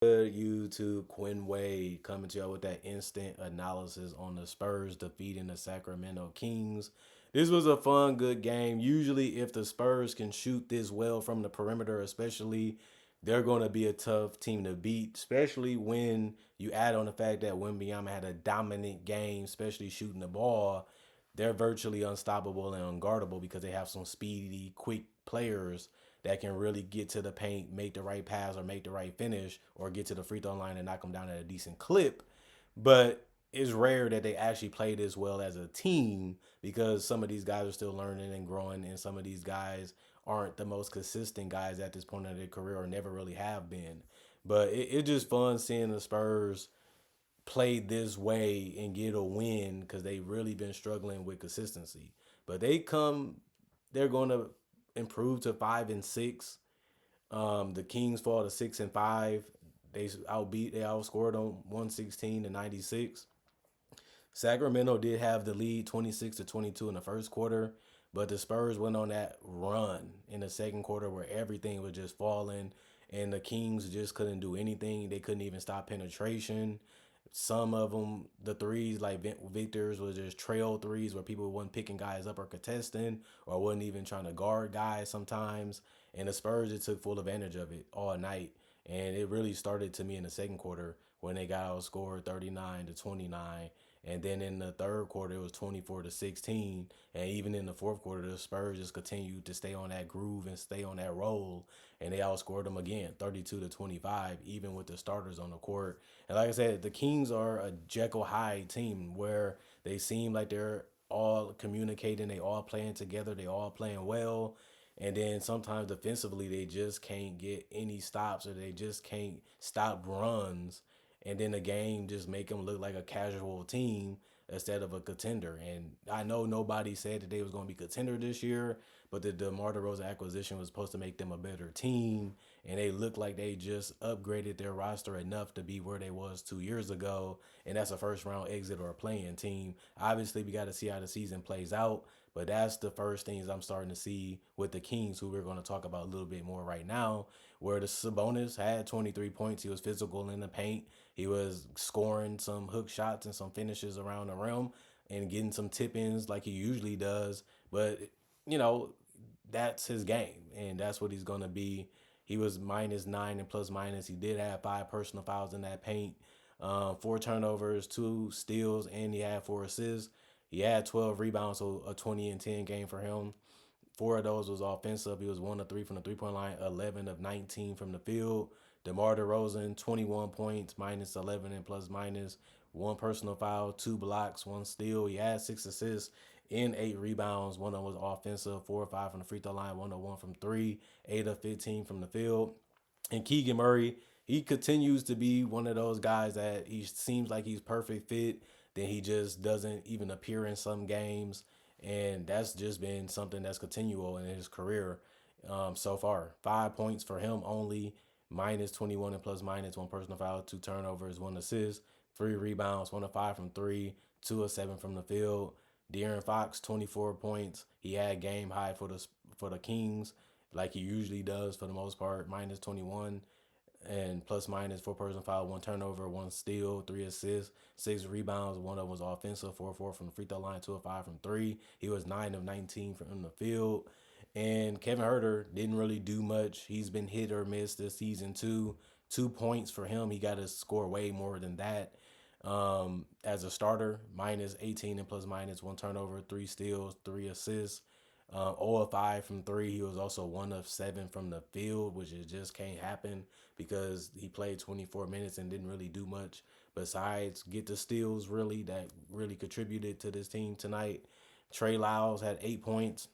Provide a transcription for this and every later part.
Good YouTube, Quinn Wade coming to y'all with that instant analysis on the Spurs defeating the Sacramento Kings. This was a fun, good game. Usually, if the Spurs can shoot this well from the perimeter, especially, they're going to be a tough team to beat, especially when you add on the fact that Wembanyama had a dominant game, especially shooting the ball. They're virtually unstoppable and unguardable because they have some speedy, quick players that can really get to the paint, make the right pass or make the right finish, or get to the free throw line and knock them down at a decent clip. But it's rare that they actually play this well as a team because some of these guys are still learning and growing, and some of these guys aren't the most consistent guys at this point in their career or never really have been. But it's just fun seeing the Spurs play this way and get a win because they've really been struggling with consistency. But they're going to improve to 5-6. The Kings fall to 6-5. They outscored them 116-96. Sacramento did have the lead 26-22 in the first quarter, but the Spurs went on that run in the second quarter where everything was just falling and the Kings just couldn't do anything. They couldn't even stop penetration. Some of them, the threes, like Victor's, was just trail threes where people wasn't picking guys up or contesting or wasn't even trying to guard guys sometimes. And the Spurs just took full advantage of it all night. And it really started to me in the second quarter when they got outscored 39-29. And then in the third quarter, it was 24-16. And even in the fourth quarter, the Spurs just continued to stay on that groove and stay on that roll. And they outscored them again, 32-25, even with the starters on the court. And like I said, the Kings are a Jekyll Hyde team where they seem like they're all communicating, they all playing together, they all playing well. And then sometimes defensively, they just can't get any stops or they just can't stop runs. And then the game just make them look like a casual team instead of a contender. And I know nobody said that they was going to be contender this year, but the DeMar DeRozan acquisition was supposed to make them a better team, and they look like they just upgraded their roster enough to be where they was 2 years ago, and that's a first round exit or a playing team. Obviously, we got to see how the season plays out, but that's the first things I'm starting to see with the Kings, who we're going to talk about a little bit more right now, where the Sabonis had 23 points. He was physical in the paint. He was scoring some hook shots and some finishes around the rim and getting some tip ins like he usually does. But, you know, that's his game, and that's what he's going to be. He was -9 and plus minus. He did have 5 personal fouls in that paint, 4 turnovers, 2 steals, and he had 4 assists. He had 12 rebounds, so a 20-10 game for him. 4 of those was offensive. He was 1 of 3 from the 3 point line, 11 of 19 from the field. DeMar DeRozan, 21 points, -11 and plus minus, 1 personal foul, 2 blocks, 1 steal. He had 6 assists and 8 rebounds. One of them was offensive, 4 of 5 from the free throw line, 1 of 1 from three, 8 of 15 from the field. And Keegan Murray, he continues to be one of those guys that he seems like he's perfect fit. Then he just doesn't even appear in some games, and that's just been something that's continual in his career so far. 5 points for him only, -21 and plus minus, 1 personal foul, 2 turnovers, 1 assist, 3 rebounds, 1 of 5 from three, 2 of 7 from the field. De'Aaron Fox, 24 points. He had game high for the Kings, like he usually does for the most part, -21 and plus minus, 4 personal foul, 1 turnover, 1 steal, 3 assists, 6 rebounds. One of them was offensive, 4 of 4 from the free throw line, 2 of 5 from three. He was 9 of 19 from the field. And Kevin Herter didn't really do much. He's been hit or miss this season too. 2 points for him. He got to score way more than that. As a starter, -18 and plus minus, 1 turnover, 3 steals, 3 assists. 0 of 5 from three. He was also 1 of 7 from the field, which it just can't happen because he played 24 minutes and didn't really do much besides get the steals really that really contributed to this team tonight. Trey Lyles had 8 points,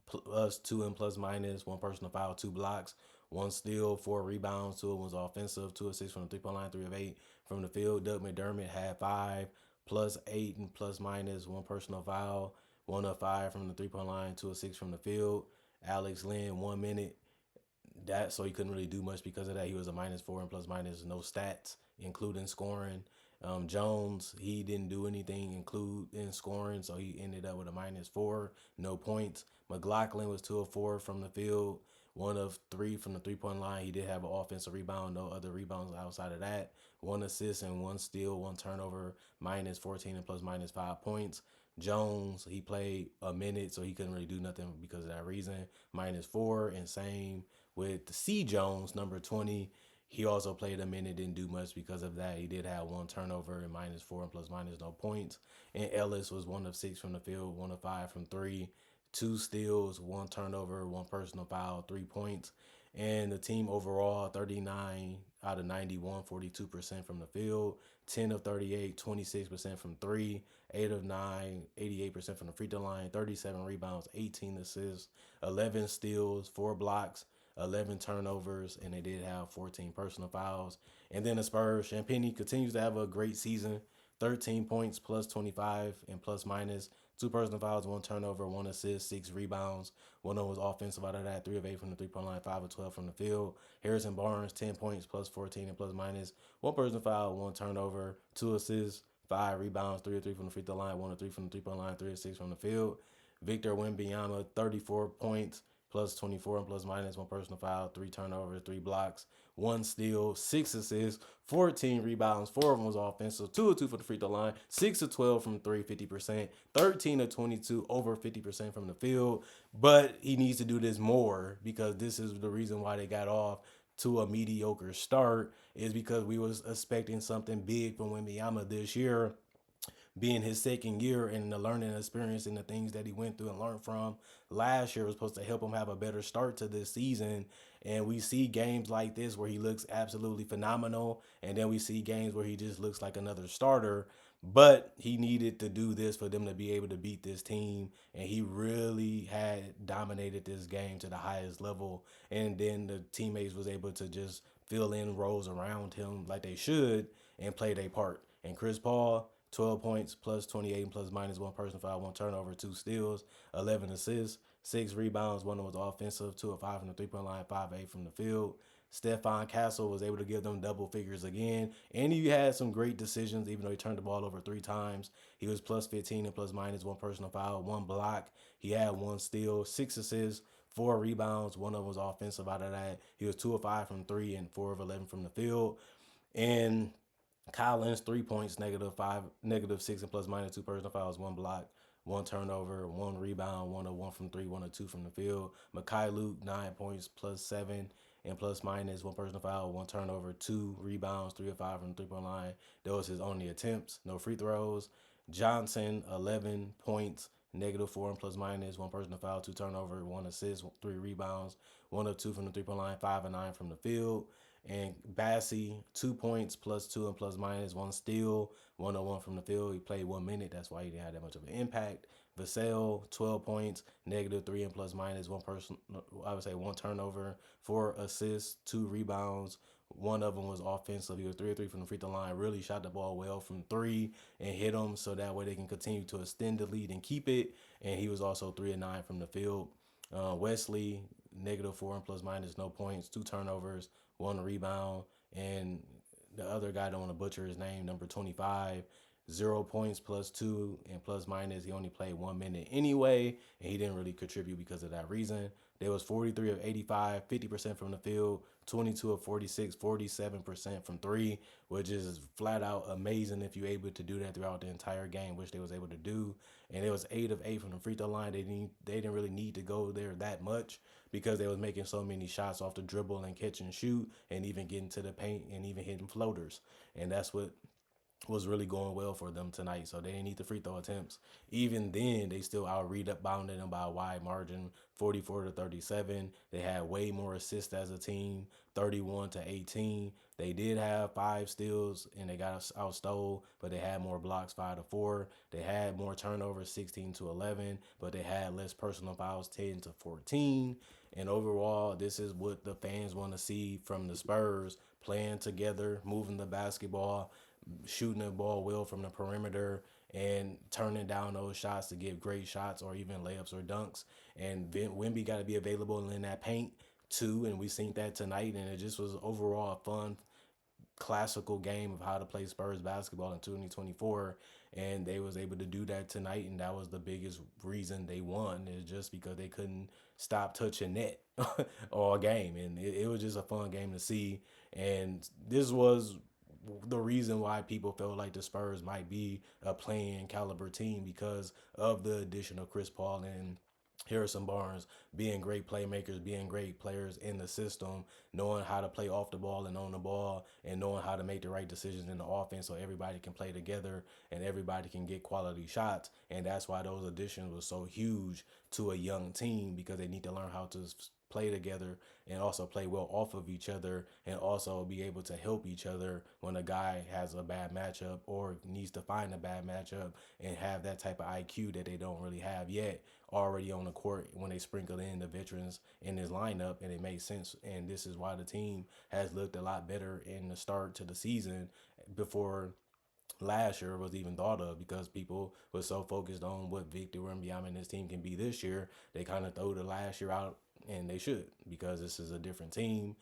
plus two and plus minus, 1 personal foul, 2 blocks, 1 steal, 4 rebounds. Two of them was offensive, 2 of 6 from the 3 point line, 3 of 8 from the field. Doug McDermott had 5 plus 8 and plus minus, 1 personal foul, 1 of 5 from the 3 point line, 2 of 6 from the field. Alex Lynn, 1 minute. That so he couldn't really do much because of that. He was a -4 and plus minus, no stats, including scoring. Jones, he didn't do anything include in scoring, so he ended up with a -4, no points. McLaughlin was 2 of 4 from the field, one of three from the 3 point line. He did have an offensive rebound, no other rebounds outside of that. One assist and one steal, one turnover, minus 14 and plus minus 5 points. Jones, he played a minute, so he couldn't really do nothing because of that reason. Minus four, and same with C. Jones, number 20. He also played a minute, didn't do much because of that. He did have one turnover and minus four and plus minus no points. And Ellis was one of six from the field, one of five from three, two steals, one turnover, one personal foul, 3 points. And the team overall, 39 out of 91, 42% from the field, 10 of 38, 26% from three, 8 of 9, 88% from the free throw line, 37 rebounds, 18 assists, 11 steals, 4 blocks, 11 turnovers, and they did have 14 personal fouls. And then the Spurs, Champagnie continues to have a great season. 13 points, plus 25, and plus minus. Two personal fouls, one turnover, one assist, 6 rebounds. One of them was offensive out of that, 3 of 8 from the 3 point line, 5 of 12 from the field. Harrison Barnes, 10 points, plus 14, and plus minus. One personal foul, one turnover, two assists, 5 rebounds, 3 of 3 from the free throw line, 1 of 3 from the 3 point line, 3 of 6 from the field. Victor Wembanyama, 34 points, plus 24 and plus minus, one personal foul, 3 turnovers, 3 blocks, one steal, 6 assists, 14 rebounds. 4 of them was offensive, 2 of 2 for the free throw line, 6 of 12 from three, 50%, 13 of 22, over 50% from the field. But he needs to do this more because this is the reason why they got off to a mediocre start, is because we was expecting something big from Wembanyama this year, being his second year, and the learning experience and the things that he went through and learned from last year was supposed to help him have a better start to this season. And we see games like this where he looks absolutely phenomenal, and then we see games where he just looks like another starter. But he needed to do this for them to be able to beat this team, and he really had dominated this game to the highest level. And then the teammates was able to just fill in roles around him like they should and play their part. And Chris Paul, 12 points, plus 28, and plus minus one personal foul, one turnover, two steals, 11 assists, 6 rebounds. One was offensive, 2 of 5 from the 3 point line, 5 of 8 from the field. Stephon Castle was able to give them double figures again. And he had some great decisions, even though he turned the ball over 3 times. He was plus 15 and plus minus one personal foul, one block. He had one steal, 6 assists, 4 rebounds. One of them was offensive out of that. He was 2 of 5 from three and 4 of 11 from the field. And Collins, 3 points, -5, -6, and plus minus two personal fouls, one block, one turnover, one rebound, 1 of 1 from three, 1 of 2 from the field. Makai Luke, 9 points, +7, and plus minus one personal foul, one turnover, 2 rebounds, 3 of 5 from the 3 point line. Those his only attempts, no free throws. Johnson, 11 points, -4 and plus minus, one personal foul, two turnover, one assist, 3 rebounds, 1 of 2 from the 3 point line, 5 of 9 from the field. And Bassie, 2 points, +2 and plus minus, one steal, 1 of 1 from the field. He played 1 minute, that's why he didn't have that much of an impact. Vassell, 12 points, -3 and plus minus, one person, I would say one turnover, 4 assists, 2 rebounds. One of them was offensive. He was 3 of 3 from the free throw line. Really shot the ball well from three and hit them so that way they can continue to extend the lead and keep it. And he was also 3 of 9 from the field. Wesley, -4 and plus minus, no points, 2 turnovers, one rebound. And the other guy, don't want to butcher his name, number 25, 0 points, +2 and plus minus. He only played 1 minute anyway, and he didn't really contribute because of that reason. There was 43 of 85, 50% from the field, 22 of 46, 47% from three, which is flat out amazing if you're able to do that throughout the entire game, which they was able to do. And it was 8 of 8 from the free throw line. They didn't really need to go there that much because they was making so many shots off the dribble and catch and shoot, and even getting to the paint and even hitting floaters. And that's what was really going well for them tonight. So they didn't need the free throw attempts. Even then, they still out rebounded them by a wide margin, 44-37. They had way more assists as a team, 31-18. They did have 5 steals and they got outstole, but they had more blocks, 5-4. They had more turnovers, 16-11, but they had less personal fouls, 10-14. And overall, this is what the fans want to see from the Spurs, playing together, moving the basketball, shooting the ball well from the perimeter, and turning down those shots to get great shots or even layups or dunks. And Wemby got to be available in that paint too, and we seen that tonight. And it just was overall a fun classical game of how to play Spurs basketball in 2024, and they was able to do that tonight, and that was the biggest reason they won, is just because they couldn't stop touching net all game, and it was just a fun game to see. And this was the reason why people felt like the Spurs might be a playing caliber team, because of the addition of Chris Paul and Harrison Barnes being great playmakers, being great players in the system, knowing how to play off the ball and on the ball, and knowing how to make the right decisions in the offense so everybody can play together and everybody can get quality shots. And that's why those additions were so huge to a young team, because they need to learn how to play together and also play well off of each other, and also be able to help each other when a guy has a bad matchup or needs to find a bad matchup, and have that type of IQ that they don't really have yet already on the court when they sprinkle in the veterans in his lineup. And it makes sense, and this is why the team has looked a lot better in the start to the season before last year was even thought of, because people were so focused on what Victor Wembanyama and his team can be this year. They kind of throw the last year out, and they should, because this is a different team.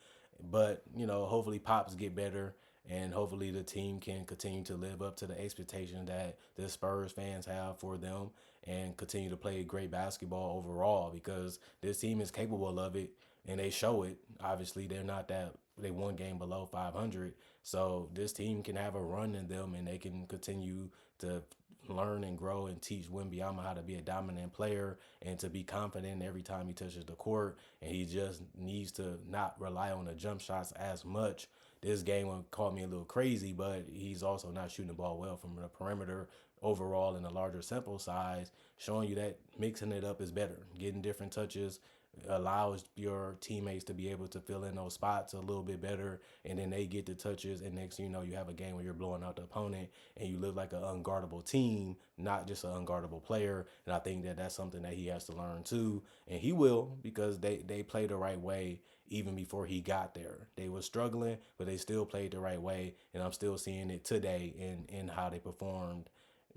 But hopefully Pops get better, and hopefully the team can continue to live up to the expectation that the Spurs fans have for them, and continue to play great basketball overall, because this team is capable of it, and they show it. Obviously, they're not that, they one game below 500. So this team can have a run in them, and they can continue to learn and grow and teach Wembanyama how to be a dominant player and to be confident every time he touches the court. And he just needs to not rely on the jump shots as much. This game caught me a little crazy, but he's also not shooting the ball well from the perimeter overall in a larger sample size, showing you that mixing it up is better. Getting different touches allows your teammates to be able to fill in those spots a little bit better, and then they get the touches, and next thing you know, you have a game where you're blowing out the opponent, and you look like an unguardable team, not just an unguardable player. And I think that that's something that he has to learn too, and he will, because they play the right way. Even before he got there, they were struggling, but they still played the right way, and I'm still seeing it today in how they performed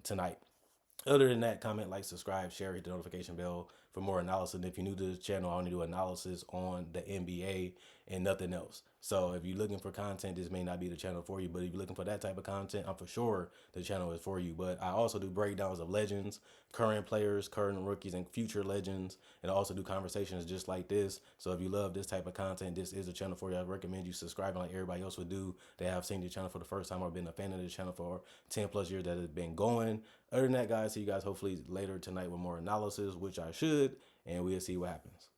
tonight. Other than that, comment, like, subscribe, share, hit the notification bell for more analysis. And if you're new to this channel, I only do analysis on the NBA and nothing else. So if you're looking for content, this may not be the channel for you. But if you're looking for that type of content, I'm for sure the channel is for you. But I also do breakdowns of legends, current players, current rookies, and future legends. And I also do conversations just like this. So if you love this type of content, this is a channel for you. I recommend you subscribing like everybody else would do. They have seen the channel for the first time or been a fan of the channel for 10 plus years that it's been going. Other than that, guys, see you guys hopefully later tonight with more analysis, which I should, and we'll see what happens.